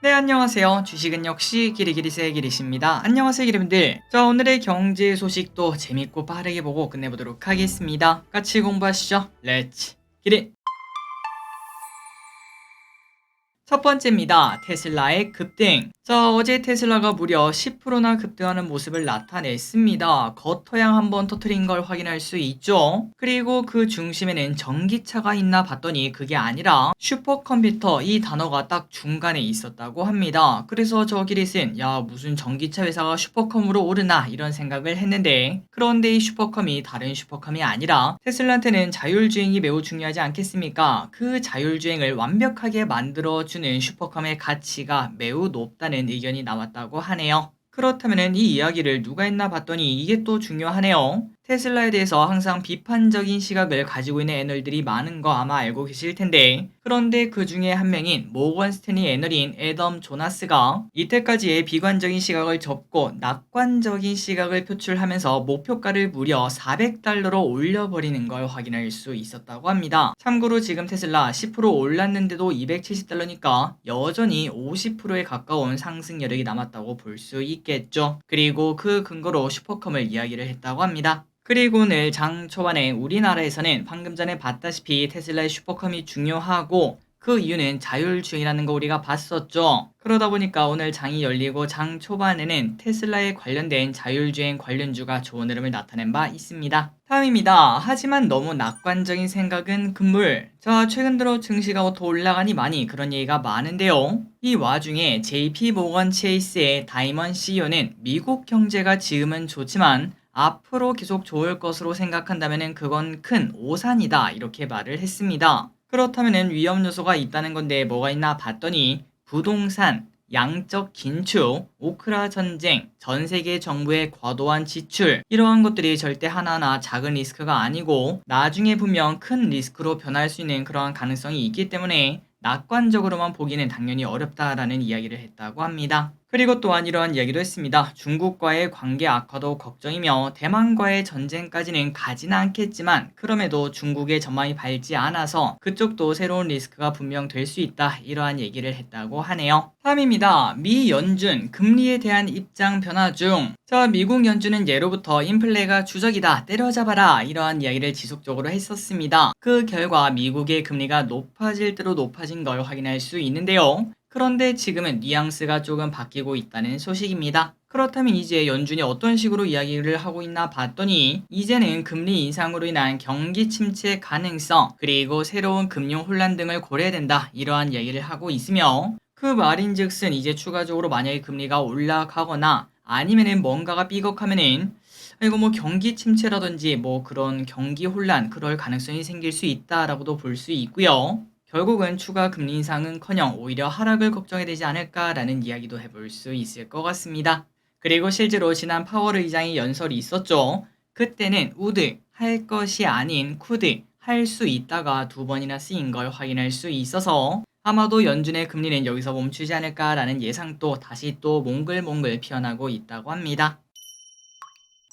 네, 안녕하세요. 주식은 역시 기리기리세 기리십니다. 안녕하세요, 기리분들. 자, 오늘의 경제 소식도 재밌고 빠르게 보고 끝내보도록 하겠습니다. 같이 공부하시죠. 렛츠 기리! 첫 번째입니다. 테슬라의 급등. 자, 어제 테슬라가 무려 10%나 급등하는 모습을 나타냈습니다. 겉터양 한번 터트린 걸 확인할 수 있죠. 그리고 그 중심에는 전기차가 있나 봤더니 그게 아니라 슈퍼컴퓨터 이 단어가 딱 중간에 있었다고 합니다. 그래서 저 기릿은 야, 무슨 전기차 회사가 슈퍼컴으로 오르나 이런 생각을 했는데, 그런데 이 슈퍼컴이 다른 슈퍼컴이 아니라 테슬라한테는 자율주행이 매우 중요하지 않겠습니까? 그 자율주행을 완벽하게 만들어주는 슈퍼컴의 가치가 매우 높다는 의견이 나왔다고 하네요. 그렇다면 이 이야기를 누가 했나 봤더니 이게 또 중요하네요. 테슬라에 대해서 항상 비판적인 시각을 가지고 있는 애널들이 많은 거 아마 알고 계실 텐데, 그런데 그 중에 한 명인 모건 스탠리 애널인 애덤 조나스가 이때까지의 비관적인 시각을 접고 낙관적인 시각을 표출하면서 목표가를 무려 400달러로 올려버리는 걸 확인할 수 있었다고 합니다. 참고로 지금 테슬라 10% 올랐는데도 270달러니까 여전히 50%에 가까운 상승 여력이 남았다고 볼 수 있겠죠. 그리고 그 근거로 슈퍼컴을 이야기를 했다고 합니다. 그리고 오늘 장 초반에 우리나라에서는 방금 전에 봤다시피 테슬라의 슈퍼컴이 중요하고, 그 이유는 자율주행이라는 거 우리가 봤었죠. 그러다 보니까 오늘 장이 열리고 장 초반에는 테슬라에 관련된 자율주행 관련주가 좋은 흐름을 나타낸 바 있습니다. 다음입니다. 하지만 너무 낙관적인 생각은 금물. 자, 최근 들어 증시가 더 올라가니 많이 그런 얘기가 많은데요. 이 와중에 JP 모건 체이스의 다이먼 CEO는 미국 경제가 지금은 좋지만 앞으로 계속 좋을 것으로 생각한다면 그건 큰 오산이다 이렇게 말을 했습니다. 그렇다면 위험 요소가 있다는 건데 뭐가 있나 봤더니 부동산, 양적 긴축, 우크라 전쟁, 전 세계 정부의 과도한 지출, 이러한 것들이 절대 하나하나 작은 리스크가 아니고 나중에 분명 큰 리스크로 변할 수 있는 그러한 가능성이 있기 때문에 낙관적으로만 보기는 당연히 어렵다라는 이야기를 했다고 합니다. 그리고 또한 이러한 이야기도 했습니다. 중국과의 관계 악화도 걱정이며 대만과의 전쟁까지는 가지는 않겠지만 그럼에도 중국의 전망이 밝지 않아서 그쪽도 새로운 리스크가 분명 될 수 있다, 이러한 얘기를 했다고 하네요. 다음입니다. 미 연준 금리에 대한 입장 변화 중. 자, 미국 연준은 예로부터 인플레가 주적이다, 때려잡아라 이러한 이야기를 지속적으로 했었습니다. 그 결과 미국의 금리가 높아질 대로 높아진 걸 확인할 수 있는데요. 그런데 지금은 뉘앙스가 조금 바뀌고 있다는 소식입니다. 그렇다면 이제 연준이 어떤 식으로 이야기를 하고 있나 봤더니 이제는 금리 인상으로 인한 경기 침체 가능성, 그리고 새로운 금융 혼란 등을 고려해야 된다, 이러한 이야기를 하고 있으며, 그 말인즉슨 이제 추가적으로 만약에 금리가 올라가거나 아니면은 뭔가가 삐걱하면은 이거 뭐 경기 침체라든지 뭐 그런 경기 혼란 그럴 가능성이 생길 수 있다라고도 볼 수 있고요. 결국은 추가 금리 인상은커녕 오히려 하락을 걱정해야 되지 않을까라는 이야기도 해볼 수 있을 것 같습니다. 그리고 실제로 지난 파월 의장의 연설이 있었죠. 그때는 우드, 할 것이 아닌 쿠드, 할 수 있다가 두 번이나 쓰인 걸 확인할 수 있어서 아마도 연준의 금리는 여기서 멈추지 않을까라는 예상도 다시 또 몽글몽글 피어나고 있다고 합니다.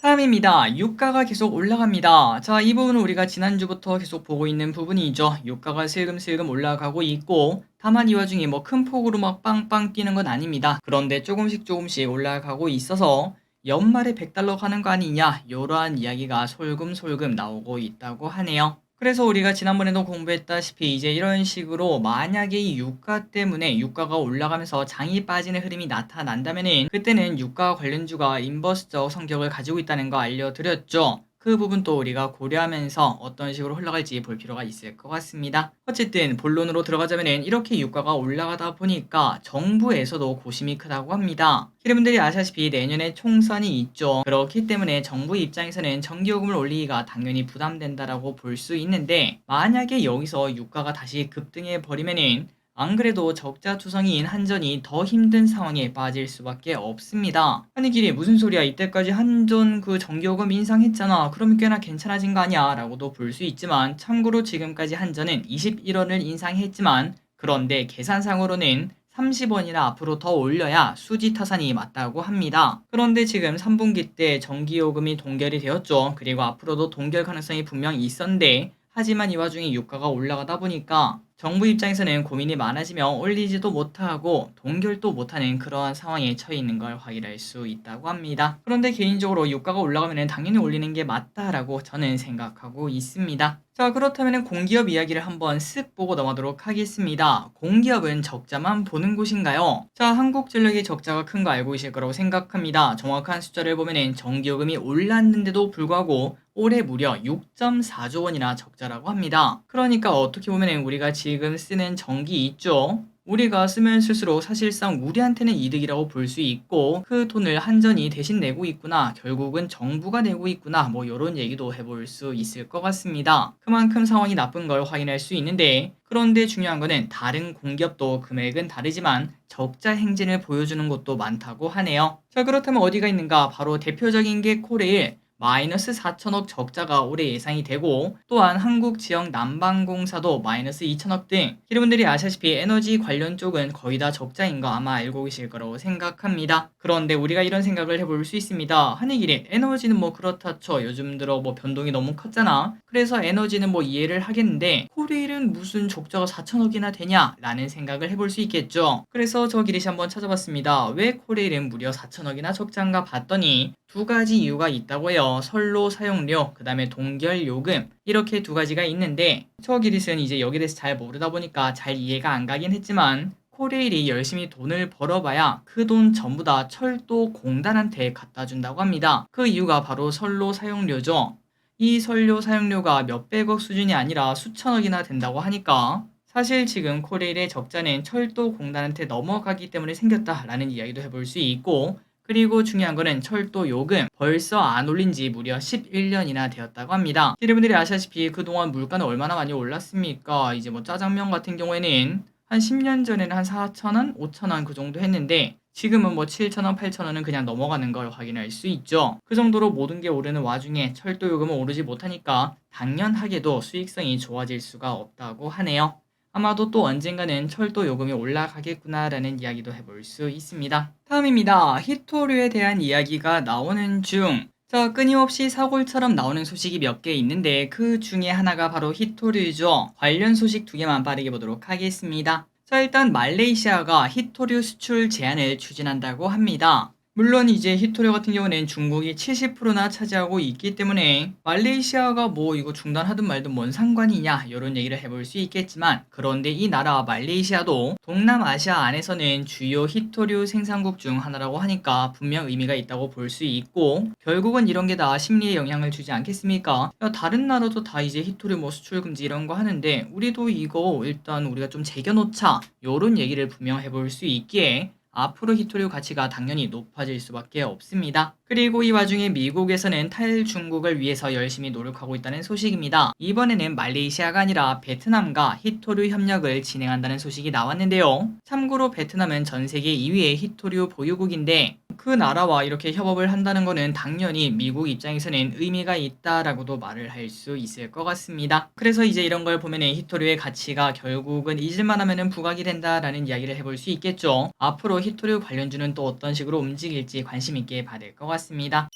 다음입니다. 유가가 계속 올라갑니다. 자, 이 부분은 우리가 지난주부터 계속 보고 있는 부분이죠. 유가가 슬금슬금 올라가고 있고, 다만 이 와중에 뭐 큰 폭으로 막 빵빵 뛰는 건 아닙니다. 그런데 조금씩 올라가고 있어서 연말에 100달러 가는 거 아니냐, 이러한 이야기가 솔금솔금 나오고 있다고 하네요. 그래서 우리가 지난번에도 공부했다시피 이제 이런 식으로 만약에 이 유가 때문에 유가가 올라가면서 장이 빠지는 흐름이 나타난다면은 그때는 유가 관련주가 인버스적 성격을 가지고 있다는 거 알려드렸죠. 그 부분도 우리가 고려하면서 어떤 식으로 흘러갈지 볼 필요가 있을 것 같습니다. 어쨌든 본론으로 들어가자면은 이렇게 유가가 올라가다 보니까 정부에서도 고심이 크다고 합니다. 여러분들이 아시다시피 내년에 총선이 있죠. 그렇기 때문에 정부 입장에서는 전기요금을 올리기가 당연히 부담된다라고 볼 수 있는데, 만약에 여기서 유가가 다시 급등해 버리면은 안 그래도 적자투성이인 한전이 더 힘든 상황에 빠질 수밖에 없습니다. 아니 길이 무슨 소리야, 이때까지 한전 그 전기요금 인상했잖아, 그럼 꽤나 괜찮아진 거 아니야 라고도 볼 수 있지만, 참고로 지금까지 한전은 21원을 인상했지만 그런데 계산상으로는 30원이나 앞으로 더 올려야 수지타산이 맞다고 합니다. 그런데 지금 3분기 때 전기요금이 동결이 되었죠. 그리고 앞으로도 동결 가능성이 분명히 있었는데, 하지만 이 와중에 유가가 올라가다 보니까 정부 입장에서는 고민이 많아지며 올리지도 못하고 동결도 못하는 그러한 상황에 처해 있는 걸 확인할 수 있다고 합니다. 그런데 개인적으로 유가가 올라가면 당연히 올리는 게 맞다라고 저는 생각하고 있습니다. 자, 그렇다면 공기업 이야기를 한번 쓱 보고 넘어가도록 하겠습니다. 공기업은 적자만 보는 곳인가요? 자, 한국전력의 적자가 큰 거 알고 계실 거라고 생각합니다. 정확한 숫자를 보면 전기요금이 올랐는데도 불구하고 올해 무려 6.4조 원이나 적자라고 합니다. 그러니까 어떻게 보면 우리가 지금 쓰는 전기 있죠? 우리가 쓰면 쓸수록 사실상 우리한테는 이득이라고 볼 수 있고 그 돈을 한전이 대신 내고 있구나, 결국은 정부가 내고 있구나, 뭐 이런 얘기도 해볼 수 있을 것 같습니다. 그만큼 상황이 나쁜 걸 확인할 수 있는데, 그런데 중요한 거는 다른 공기업도 금액은 다르지만 적자 행진을 보여주는 곳도 많다고 하네요. 자, 그렇다면 어디가 있는가? 바로 대표적인 게 코레일. 마이너스 4천억 적자가 올해 예상이 되고, 또한 한국지역 난방공사도 마이너스 2천억 등 여러분들이 아시다시피 에너지 관련 쪽은 거의 다 적자인 거 아마 알고 계실 거라고 생각합니다. 그런데 우리가 이런 생각을 해볼 수 있습니다. 한일길이 에너지는 뭐 그렇다 쳐, 요즘 들어 뭐 변동이 너무 컸잖아. 그래서 에너지는 뭐 이해를 하겠는데 코레일은 무슨 적자가 4천억이나 되냐 라는 생각을 해볼 수 있겠죠. 그래서 저 기리시 한번 찾아봤습니다. 왜 코레일은 무려 4천억이나 적자인가 봤더니 두 가지 이유가 있다고 해요. 선로 사용료, 그 다음에 동결 요금, 이렇게 두 가지가 있는데 저 기릿은 이제 여기에 대해서 잘 모르다 보니까 잘 이해가 안 가긴 했지만, 코레일이 열심히 돈을 벌어봐야 그 돈 전부 다 철도 공단한테 갖다 준다고 합니다. 그 이유가 바로 선로 사용료죠. 이 선료 사용료가 몇백억 수준이 아니라 수천억이나 된다고 하니까 사실 지금 코레일의 적자는 철도 공단한테 넘어가기 때문에 생겼다라는 이야기도 해볼 수 있고, 그리고 중요한 거는 철도 요금 벌써 안 올린 지 무려 11년이나 되었다고 합니다. 여러분들이 아시다시피 그동안 물가는 얼마나 많이 올랐습니까? 이제 뭐 짜장면 같은 경우에는 한 10년 전에는 한 4,000원, 5,000원 그 정도 했는데 지금은 뭐 7,000원, 8,000원은 그냥 넘어가는 걸 확인할 수 있죠. 그 정도로 모든 게 오르는 와중에 철도 요금은 오르지 못하니까 당연하게도 수익성이 좋아질 수가 없다고 하네요. 아마도 또 언젠가는 철도 요금이 올라가겠구나라는 이야기도 해볼 수 있습니다. 다음입니다. 히토류에 대한 이야기가 나오는 중, 자, 끊임없이 사골처럼 나오는 소식이 몇 개 있는데 그 중에 하나가 바로 히토류죠. 관련 소식 두 개만 빠르게 보도록 하겠습니다. 자, 일단 말레이시아가 히토류 수출 제한을 추진한다고 합니다. 물론 이제 히토류 같은 경우는 중국이 70%나 차지하고 있기 때문에 말레이시아가 뭐 이거 중단하든 말든 뭔 상관이냐 이런 얘기를 해볼 수 있겠지만, 그런데 이 나라 말레이시아도 동남아시아 안에서는 주요 히토류 생산국 중 하나라고 하니까 분명 의미가 있다고 볼 수 있고, 결국은 이런 게 다 심리에 영향을 주지 않겠습니까? 야, 다른 나라도 다 이제 히토류 뭐 수출 금지 이런 거 하는데 우리도 이거 일단 우리가 좀 제껴놓자, 요런 얘기를 분명 해볼 수 있기에 앞으로 히토류 가치가 당연히 높아질 수밖에 없습니다. 그리고 이 와중에 미국에서는 탈중국을 위해서 열심히 노력하고 있다는 소식입니다. 이번에는 말레이시아가 아니라 베트남과 히토류 협력을 진행한다는 소식이 나왔는데요. 참고로 베트남은 전 세계 2위의 히토류 보유국인데 그 나라와 이렇게 협업을 한다는 것은 당연히 미국 입장에서는 의미가 있다라고도 말을 할 수 있을 것 같습니다. 그래서 이제 이런 걸 보면 히토류의 가치가 결국은 잊을만 하면 부각이 된다라는 이야기를 해볼 수 있겠죠. 앞으로 히토류 관련주는 또 어떤 식으로 움직일지 관심 있게 봐야 것 같습니다.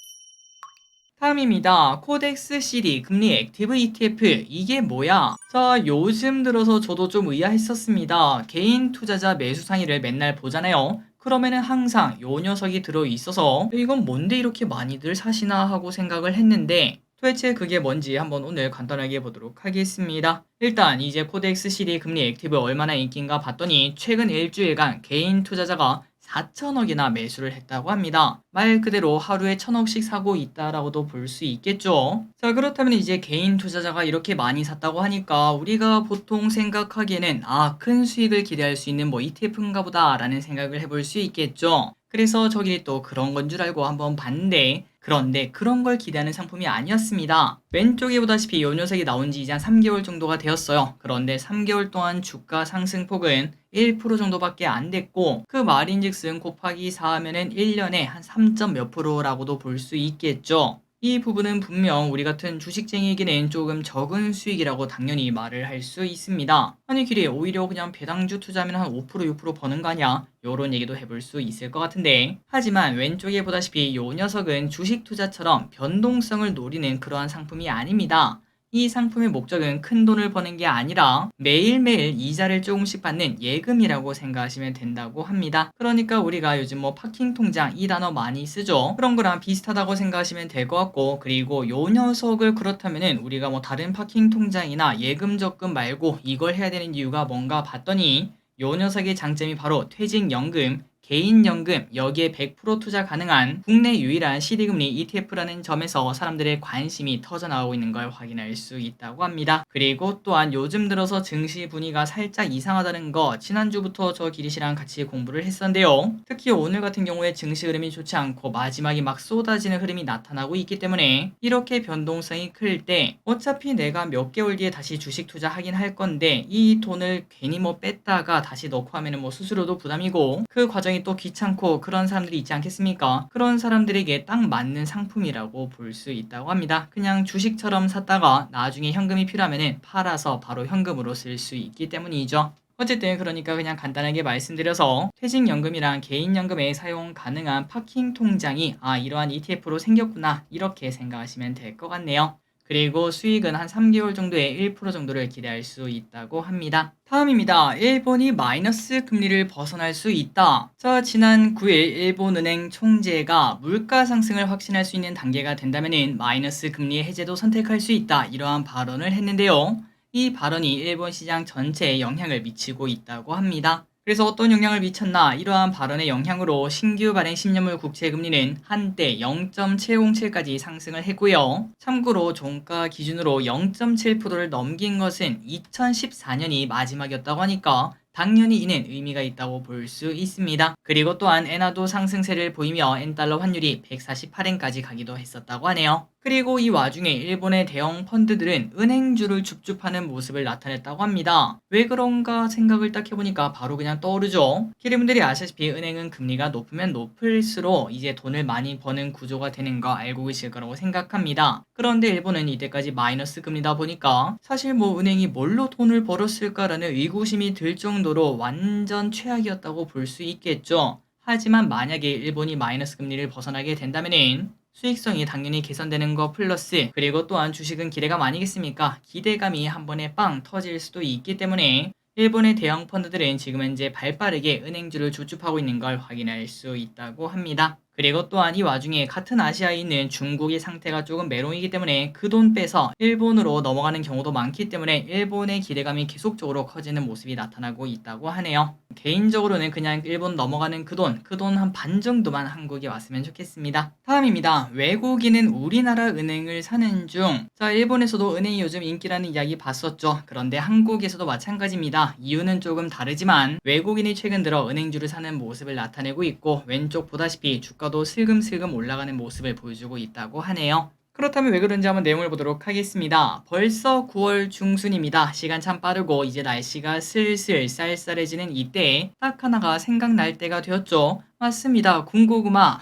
다음입니다. 코덱스 CD 금리 액티브 ETF, 이게 뭐야? 자, 요즘 들어서 저도 좀 의아했었습니다. 개인 투자자 매수 상위를 맨날 보잖아요. 그러면은 항상 요 녀석이 들어있어서 이건 뭔데 이렇게 많이들 사시나 하고 생각을 했는데 도대체 그게 뭔지 한번 오늘 간단하게 보도록 하겠습니다. 일단 이제 코덱스 CD 금리 액티브 얼마나 인기인가 봤더니 최근 일주일간 개인 투자자가 4천억이나 매수를 했다고 합니다. 말 그대로 하루에 1,000억씩 사고 있다라고도 볼 수 있겠죠. 자, 그렇다면 이제 개인 투자자가 이렇게 많이 샀다고 하니까 우리가 보통 생각하기에는 큰 수익을 기대할 수 있는 뭐 ETF인가 보다 라는 생각을 해볼 수 있겠죠. 그래서 저기 또 그런 건 줄 알고 한번 봤는데, 그런데 그런 걸 기대하는 상품이 아니었습니다. 왼쪽에 보다시피 이 녀석이 나온 지 이제 한 3개월 정도가 되었어요. 그런데 3개월 동안 주가 상승폭은 1% 정도밖에 안 됐고, 그 말인즉슨 곱하기 4 하면은 1년에 한 3점 몇 프로라고도 볼 수 있겠죠. 이 부분은 분명 우리 같은 주식쟁이에게는 조금 적은 수익이라고 당연히 말을 할 수 있습니다. 아니 길이 오히려 그냥 배당주 투자하면 한 5% 6% 버는 거 아니야? 요런 얘기도 해볼 수 있을 것 같은데, 하지만 왼쪽에 보다시피 요 녀석은 주식 투자처럼 변동성을 노리는 그러한 상품이 아닙니다. 이 상품의 목적은 큰 돈을 버는 게 아니라 매일매일 이자를 조금씩 받는 예금이라고 생각하시면 된다고 합니다. 그러니까 우리가 요즘 뭐 파킹 통장 이 단어 많이 쓰죠. 그런 거랑 비슷하다고 생각하시면 될 것 같고, 그리고 요 녀석을 그렇다면은 우리가 뭐 다른 파킹 통장이나 예금 적금 말고 이걸 해야 되는 이유가 뭔가 봤더니 요 녀석의 장점이 바로 퇴직연금, 개인연금, 여기에 100% 투자 가능한 국내 유일한 CD금리 ETF라는 점에서 사람들의 관심이 터져나오고 있는 걸 확인할 수 있다고 합니다. 그리고 또한 요즘 들어서 증시 분위기가 살짝 이상하다는 거 지난주부터 저 기리씨랑 같이 공부를 했었는데요. 특히 오늘 같은 경우에 증시 흐름이 좋지 않고 마지막에 막 쏟아지는 흐름이 나타나고 있기 때문에 이렇게 변동성이 클 때 어차피 내가 몇 개월 뒤에 다시 주식 투자하긴 할 건데 이 돈을 괜히 뭐 뺐다가 다시 넣고 하면은 뭐 수수료도 부담이고 그 과정이 또 귀찮고 그런 사람들이 있지 않겠습니까? 그런 사람들에게 딱 맞는 상품이라고 볼 수 있다고 합니다. 그냥 주식처럼 샀다가 나중에 현금이 필요하면은 팔아서 바로 현금으로 쓸 수 있기 때문이죠. 어쨌든 그러니까 그냥 간단하게 말씀드려서 퇴직연금이랑 개인연금에 사용 가능한 파킹 통장이 이러한 ETF로 생겼구나 이렇게 생각하시면 될 것 같네요. 그리고 수익은 한 3개월 정도의 1% 정도를 기대할 수 있다고 합니다. 다음입니다. 일본이 마이너스 금리를 벗어날 수 있다. 자, 지난 9일 일본은행 총재가 물가 상승을 확신할 수 있는 단계가 된다면 마이너스 금리 해제도 선택할 수 있다. 이러한 발언을 했는데요. 이 발언이 일본 시장 전체에 영향을 미치고 있다고 합니다. 그래서 어떤 영향을 미쳤나? 이러한 발언의 영향으로 신규 발행 10년물 국채 금리는 한때 0.707까지 상승을 했고요. 참고로 종가 기준으로 0.7%를 넘긴 것은 2014년이 마지막이었다고 하니까 당연히 이는 의미가 있다고 볼 수 있습니다. 그리고 또한 엔화도 상승세를 보이며 엔달러 환율이 148엔까지 가기도 했었다고 하네요. 그리고 이 와중에 일본의 대형 펀드들은 은행주를 줍줍하는 모습을 나타냈다고 합니다. 왜 그런가 생각을 딱 해보니까 바로 그냥 떠오르죠. 기리분들이 아시다시피 은행은 금리가 높으면 높을수록 이제 돈을 많이 버는 구조가 되는 거 알고 계실 거라고 생각합니다. 그런데 일본은 이때까지 마이너스 금리다 보니까 사실 뭐 은행이 뭘로 돈을 벌었을까라는 의구심이 들 정도로 완전 최악이었다고 볼 수 있겠죠. 하지만 만약에 일본이 마이너스 금리를 벗어나게 된다면은 수익성이 당연히 개선되는 거 플러스 그리고 또한 주식은 기대감 아니겠습니까? 기대감이 한 번에 빵 터질 수도 있기 때문에 일본의 대형 펀드들은 지금 현재 발빠르게 은행주를 주축하고 있는 걸 확인할 수 있다고 합니다. 그리고 또한 이 와중에 같은 아시아에 있는 중국의 상태가 조금 메롱이기 때문에 그 돈 빼서 일본으로 넘어가는 경우도 많기 때문에 일본의 기대감이 계속적으로 커지는 모습이 나타나고 있다고 하네요. 개인적으로는 그냥 일본 넘어가는 그 돈 한 반 정도만 한국에 왔으면 좋겠습니다. 다음입니다. 외국인은 우리나라 은행을 사는 중. 자, 일본에서도 은행이 요즘 인기라는 이야기 봤었죠. 그런데 한국에서도 마찬가지입니다. 이유는 조금 다르지만 외국인이 최근 들어 은행주를 사는 모습을 나타내고 있고 왼쪽 보다시피 주가도 슬금슬금 올라가는 모습을 보여주고 있다고 하네요. 그렇다면 왜 그런지 한번 내용을 보도록 하겠습니다. 벌써 9월 중순입니다. 시간 참 빠르고 이제 날씨가 슬슬 쌀쌀해지는 이때에 딱 하나가 생각날 때가 되었죠. 맞습니다. 군고구마.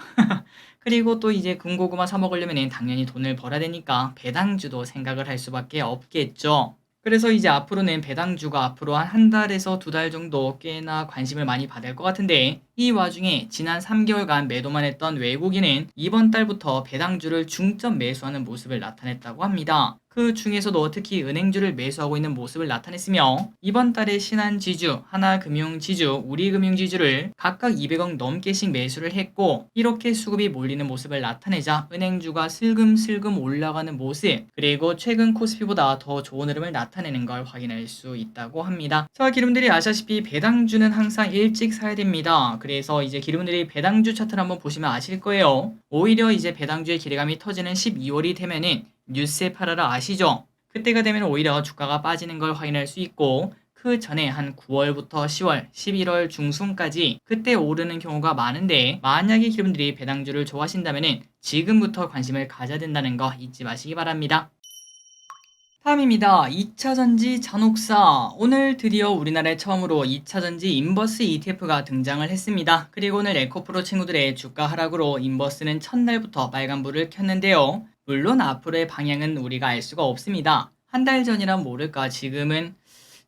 그리고 또 이제 군고구마 사 먹으려면 당연히 돈을 벌어야 되니까 배당주도 생각을 할 수밖에 없겠죠. 그래서 이제 앞으로는 배당주가 앞으로 한 달에서 2달 정도 꽤나 관심을 많이 받을 것 같은데 이 와중에 지난 3개월간 매도만 했던 외국인은 이번 달부터 배당주를 중점 매수하는 모습을 나타냈다고 합니다. 그 중에서도 특히 은행주를 매수하고 있는 모습을 나타냈으며 이번 달에 신한지주, 하나금융지주, 우리금융지주를 각각 200억 넘게씩 매수를 했고 이렇게 수급이 몰리는 모습을 나타내자 은행주가 슬금슬금 올라가는 모습 그리고 최근 코스피보다 더 좋은 흐름을 나타내는 걸 확인할 수 있다고 합니다. 자, 기름들이 아시다시피 배당주는 항상 일찍 사야 됩니다. 그래서 이제 기름들이 배당주 차트를 한번 보시면 아실 거예요. 오히려 이제 배당주의 기대감이 터지는 12월이 되면은 뉴스에 팔아라 아시죠? 그때가 되면 오히려 주가가 빠지는 걸 확인할 수 있고 그 전에 한 9월부터 10월, 11월 중순까지 그때 오르는 경우가 많은데 만약에 기름들이 배당주를 좋아하신다면 지금부터 관심을 가져야 된다는 거 잊지 마시기 바랍니다. 다음입니다. 2차전지 잔혹사. 오늘 드디어 우리나라에 처음으로 2차전지 인버스 ETF가 등장을 했습니다. 그리고 오늘 에코프로 친구들의 주가 하락으로 인버스는 첫날부터 빨간불을 켰는데요. 물론 앞으로의 방향은 우리가 알 수가 없습니다. 한 달 전이란 모를까 지금은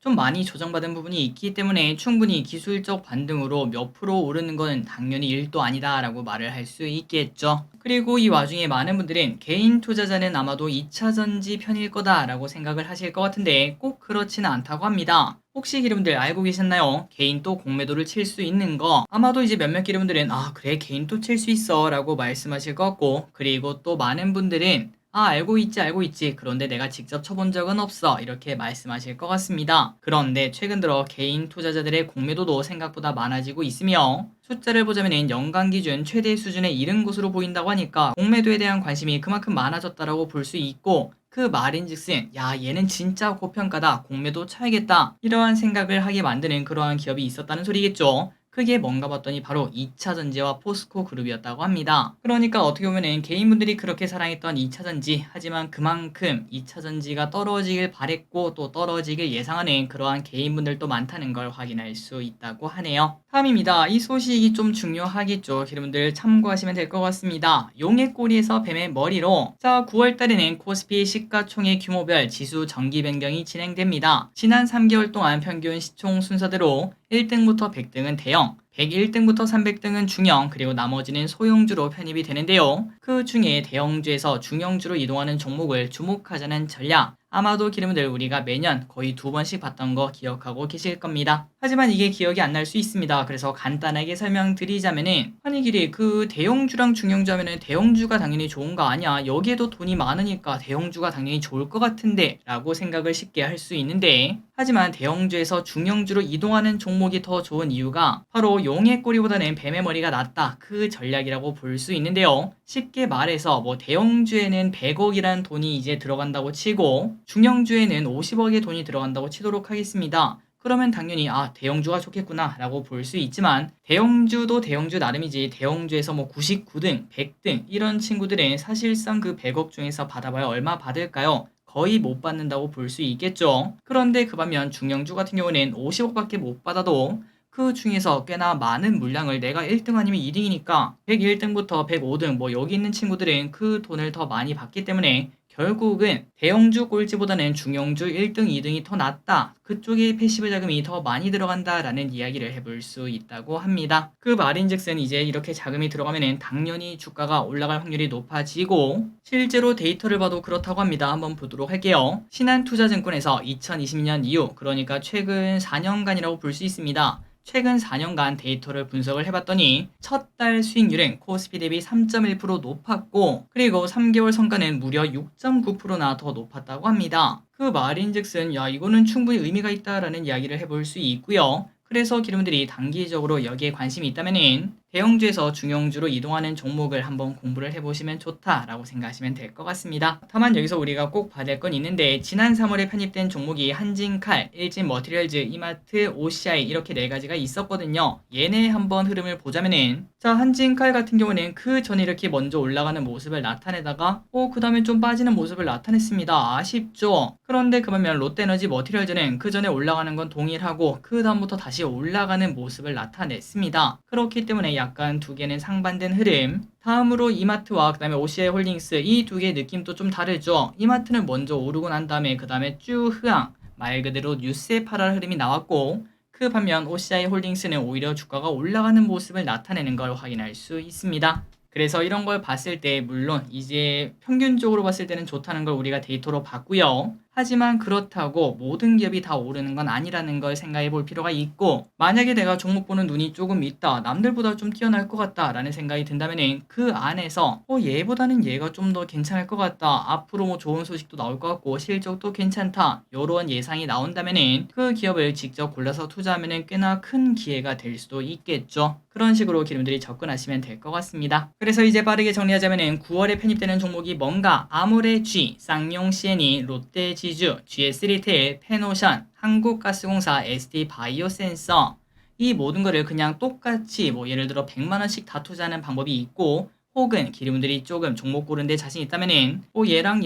좀 많이 조정받은 부분이 있기 때문에 충분히 기술적 반등으로 몇 프로 오르는 건 당연히 일도 아니다라고 말을 할 수 있겠죠. 그리고 이 와중에 많은 분들은 개인 투자자는 아마도 2차전지 편일 거다라고 생각을 하실 것 같은데 꼭 그렇지는 않다고 합니다. 혹시 여러분들 알고 계셨나요? 개인 또 공매도를 칠 수 있는 거. 아마도 이제 몇몇 여러분들은 아 그래 개인 또 칠 수 있어 라고 말씀하실 것 같고, 그리고 또 많은 분들은 아 알고 있지 그런데 내가 직접 쳐본 적은 없어 이렇게 말씀하실 것 같습니다. 그런데 최근 들어 개인 투자자들의 공매도도 생각보다 많아지고 있으며, 숫자를 보자면 연간 기준 최대 수준에 이른 것으로 보인다고 하니까 공매도에 대한 관심이 그만큼 많아졌다라고 볼 수 있고, 그 말인즉슨 야 얘는 진짜 고평가다 공매도 쳐야겠다 이러한 생각을 하게 만드는 그러한 기업이 있었다는 소리겠죠. 그게 뭔가 봤더니 바로 2차전지와 포스코 그룹이었다고 합니다. 그러니까 어떻게 보면 개인분들이 그렇게 사랑했던 2차전지, 하지만 그만큼 2차전지가 떨어지길 바랬고 또 떨어지길 예상하는 그러한 개인분들도 많다는 걸 확인할 수 있다고 하네요. 다음입니다. 이 소식이 좀 중요하겠죠. 여러분들 참고하시면 될 것 같습니다. 용의 꼬리에서 뱀의 머리로. 자, 9월 달에는 코스피 시가총액 규모별 지수 정기 변경이 진행됩니다. 지난 3개월 동안 평균 시총 순서대로 1등부터 100등은 대형, 101등부터 300등은 중형, 그리고 나머지는 소형주로 편입이 되는데요. 그 중에 대형주에서 중형주로 이동하는 종목을 주목하자는 전략. 아마도 여러분들 우리가 매년 거의 2번씩 봤던 거 기억하고 계실 겁니다. 하지만 이게 기억이 안 날 수 있습니다. 그래서 간단하게 설명드리자면은, 아니 길이 그 대형주랑 중형주 하면은 대형주가 당연히 좋은 거 아니야, 여기에도 돈이 많으니까 대형주가 당연히 좋을 것 같은데 라고 생각을 쉽게 할 수 있는데, 하지만 대형주에서 중형주로 이동하는 종목이 더 좋은 이유가 바로 용의 꼬리보다는 뱀의 머리가 낫다, 그 전략이라고 볼 수 있는데요. 쉽게 말해서 뭐 대형주에는 100억이라는 돈이 이제 들어간다고 치고 중형주에는 50억의 돈이 들어간다고 치도록 하겠습니다. 그러면 당연히 아 대형주가 좋겠구나 라고 볼 수 있지만, 대형주도 대형주 나름이지 대형주에서 뭐 99등, 100등 이런 친구들은 사실상 그 100억 중에서 받아봐야 얼마 받을까요? 거의 못 받는다고 볼 수 있겠죠. 그런데 그 반면 중형주 같은 경우는 50억밖에 못 받아도 그 중에서 꽤나 많은 물량을 내가 1등 아니면 2등이니까 101등부터 105등 뭐 여기 있는 친구들은 그 돈을 더 많이 받기 때문에 결국은 대형주 꼴찌보다는 중형주 1등, 2등이 더 낫다, 그쪽에 패시브 자금이 더 많이 들어간다라는 이야기를 해볼 수 있다고 합니다. 그 말인즉슨 이제 이렇게 자금이 들어가면 당연히 주가가 올라갈 확률이 높아지고, 실제로 데이터를 봐도 그렇다고 합니다. 한번 보도록 할게요. 신한투자증권에서 2020년 이후, 그러니까 최근 4년간이라고 볼 수 있습니다. 최근 4년간 데이터를 분석을 해봤더니 첫 달 수익률은 코스피 대비 3.1% 높았고, 그리고 3개월 성과는 무려 6.9%나 더 높았다고 합니다. 그 말인즉슨 야 이거는 충분히 의미가 있다라는 이야기를 해볼 수 있고요. 그래서 여러분들이 단기적으로 여기에 관심이 있다면은 대형주에서 중형주로 이동하는 종목을 한번 공부를 해보시면 좋다라고 생각하시면 될 것 같습니다. 다만 여기서 우리가 꼭 봐야 될 건 있는데, 지난 3월에 편입된 종목이 한진칼, 일진머티리얼즈, 이마트, OCI 이렇게 네 가지가 있었거든요. 얘네 한번 흐름을 보자면은, 자 한진칼 같은 경우는 그 전에 이렇게 먼저 올라가는 모습을 나타내다가 그 다음에 좀 빠지는 모습을 나타냈습니다. 아쉽죠? 그런데 그 반면 롯데에너지 머티리얼즈는 그 전에 올라가는 건 동일하고 그 다음부터 다시 올라가는 모습을 나타냈습니다. 그렇기 때문에 약간 두 개는 상반된 흐름. 다음으로 이마트와 그 다음에 OCI 홀딩스, 이 두 개의 느낌도 좀 다르죠. 이마트는 먼저 오르고 난 다음에 그 다음에 쭉 흐앙, 말 그대로 뉴스에 팔아 흐름이 나왔고, 그 반면 OCI 홀딩스는 오히려 주가가 올라가는 모습을 나타내는 걸 확인할 수 있습니다. 그래서 이런 걸 봤을 때 물론 이제 평균적으로 봤을 때는 좋다는 걸 우리가 데이터로 봤고요. 하지만 그렇다고 모든 기업이 다 오르는 건 아니라는 걸 생각해 볼 필요가 있고, 만약에 내가 종목 보는 눈이 조금 있다, 남들보다 좀 뛰어날 것 같다 라는 생각이 든다면 그 안에서 얘보다는 얘가 좀 더 괜찮을 것 같다, 앞으로 뭐 좋은 소식도 나올 것 같고 실적도 괜찮다, 요런 예상이 나온다면 그 기업을 직접 골라서 투자하면 꽤나 큰 기회가 될 수도 있겠죠. 그런 식으로 여러분들이 접근하시면 될 것 같습니다. 그래서 이제 빠르게 정리하자면 9월에 편입되는 종목이 뭔가, 아모레-G, 쌍용 C&E, 롯데 지주, GS 리테일, 페노션, 한국가스공사, ST바이오센서, 이 모든 거를 그냥 똑같이 뭐 예를 들어 100만원씩 다 투자하는 방법이 있고, 혹은 기름들이 조금 종목 고른데 자신 있다면은 얘랑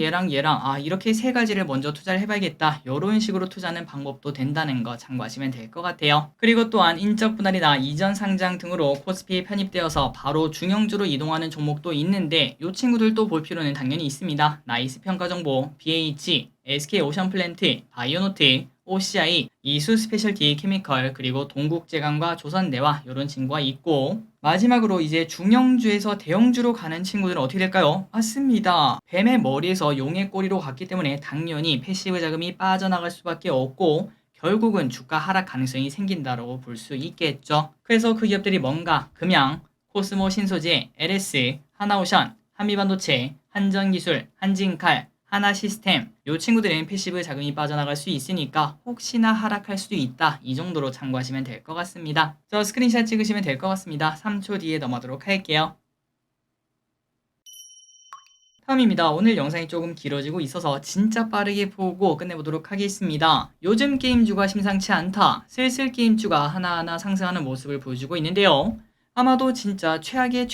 이렇게 세 가지를 먼저 투자를 해봐야겠다, 이런 식으로 투자하는 방법도 된다는 거 참고하시면 될 것 같아요. 그리고 또한 인적 분할이나 이전 상장 등으로 코스피에 편입되어서 바로 중형주로 이동하는 종목도 있는데, 이 친구들도 볼 필요는 당연히 있습니다. 나이스 평가정보, BH, SK오션플랜트, 바이오노트, OCI, 이수 스페셜티 케미컬, 그리고 동국제강과 조선대와 이런 친구가 있고, 마지막으로 이제 중형주에서 대형주로 가는 친구들은 어떻게 될까요? 맞습니다. 뱀의 머리에서 용의 꼬리로 갔기 때문에 당연히 패시브 자금이 빠져나갈 수밖에 없고 결국은 주가 하락 가능성이 생긴다고 볼 수 있겠죠. 그래서 그 기업들이 뭔가 금양, 코스모 신소재, LS, 하나오션, 한미반도체, 한전기술, 한진칼, 하나시스템 요 친구들은 패시브 자금이 빠져나갈 수 있으니까 혹시나 하락할 수도 있다. 이 정도로 참고하시면 될 것 같습니다. 저 스크린샷 찍으시면 될 것 같습니다. 3초 뒤에 넘어가도록 할게요. 다음입니다. 오늘 영상이 조금 길어지고 있어서 진짜 빠르게 보고 끝내보도록 하겠습니다. 요즘 게임주가 심상치 않다. 슬슬 게임주가 하나하나 상승하는 모습을 보여주고 있는데요. 아마도 진짜 최악의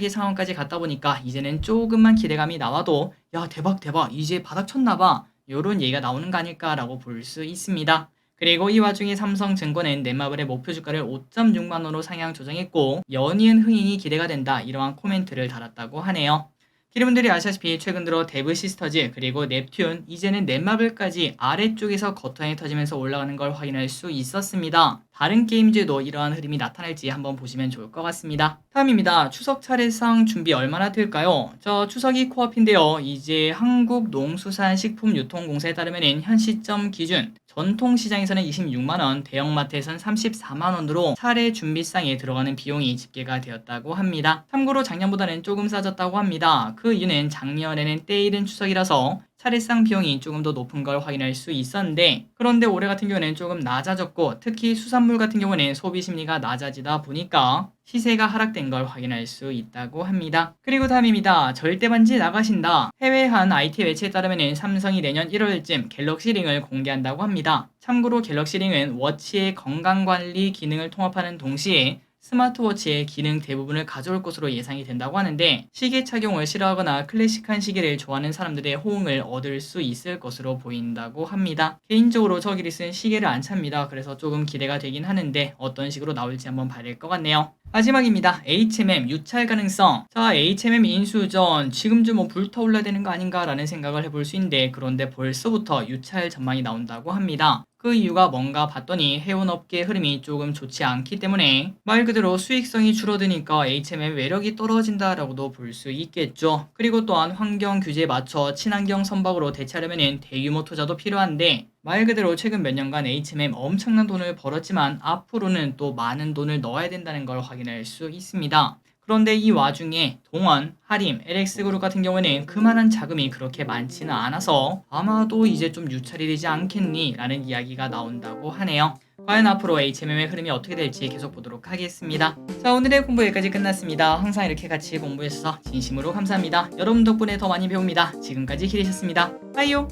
상황까지 갔다 보니까 이제는 조금만 기대감이 나와도 야 대박 이제 바닥 쳤나봐 요런 얘기가 나오는 거 아닐까라고 볼 수 있습니다. 그리고 이 와중에 삼성증권은 넷마블의 목표 주가를 5.6만원으로 상향 조정했고 연이은 흥행이 기대가 된다 이러한 코멘트를 달았다고 하네요. 여러분들이 아시다시피 최근 들어 데브 시스터즈 그리고 넵튠 이제는 넷마블까지 아래쪽에서 거토양이 터지면서 올라가는 걸 확인할 수 있었습니다. 다른 게임즈에도 이러한 흐름이 나타날지 한번 보시면 좋을 것 같습니다. 다음입니다. 추석 차례상 준비 얼마나 될까요? 저 추석이 코앞인데요. 이제 한국농수산식품유통공사에 따르면 현 시점 기준 전통시장에서는 26만원, 대형마트에서는 34만원으로 차례 준비상에 들어가는 비용이 집계가 되었다고 합니다. 참고로 작년보다는 조금 싸졌다고 합니다. 그 이유는 작년에는 때이른 추석이라서 차례상 비용이 조금 더 높은 걸 확인할 수 있었는데 그런데 올해 같은 경우는 조금 낮아졌고 특히 수산물 같은 경우는 소비 심리가 낮아지다 보니까 시세가 하락된 걸 확인할 수 있다고 합니다. 그리고 다음입니다. 절대반지 나가신다. 해외 한 IT 매체에 따르면 삼성이 내년 1월쯤 갤럭시링을 공개한다고 합니다. 참고로 갤럭시링은 워치의 건강관리 기능을 통합하는 동시에 스마트워치의 기능 대부분을 가져올 것으로 예상이 된다고 하는데 시계 착용을 싫어하거나 클래식한 시계를 좋아하는 사람들의 호응을 얻을 수 있을 것으로 보인다고 합니다. 개인적으로 저 기리스는 시계를 안 찹니다. 그래서 조금 기대가 되긴 하는데 어떤 식으로 나올지 한번 봐야 될 것 같네요. 마지막입니다. HMM 유찰 가능성. 자, HMM 인수전 지금쯤 뭐 불타올라야 되는 거 아닌가라는 생각을 해볼 수 있는데 그런데 벌써부터 유찰 전망이 나온다고 합니다. 그 이유가 뭔가 봤더니 해운업계 흐름이 조금 좋지 않기 때문에 말 그대로 수익성이 줄어드니까 HMM 매력이 떨어진다라고도 볼 수 있겠죠. 그리고 또한 환경 규제에 맞춰 친환경 선박으로 대체하려면 대규모 투자도 필요한데 말 그대로 최근 몇 년간 HMM 엄청난 돈을 벌었지만 앞으로는 또 많은 돈을 넣어야 된다는 걸 확인할 수 있습니다. 그런데 이 와중에 동원, 하림, LX그룹 같은 경우에는 그만한 자금이 그렇게 많지는 않아서 아마도 이제 좀 유찰이 되지 않겠니? 라는 이야기가 나온다고 하네요. 과연 앞으로 HMM의 흐름이 어떻게 될지 계속 보도록 하겠습니다. 자, 오늘의 공부 여기까지 끝났습니다. 항상 이렇게 같이 공부해주셔서 진심으로 감사합니다. 여러분 덕분에 더 많이 배웁니다. 지금까지 기리셨습니다. 빠이요!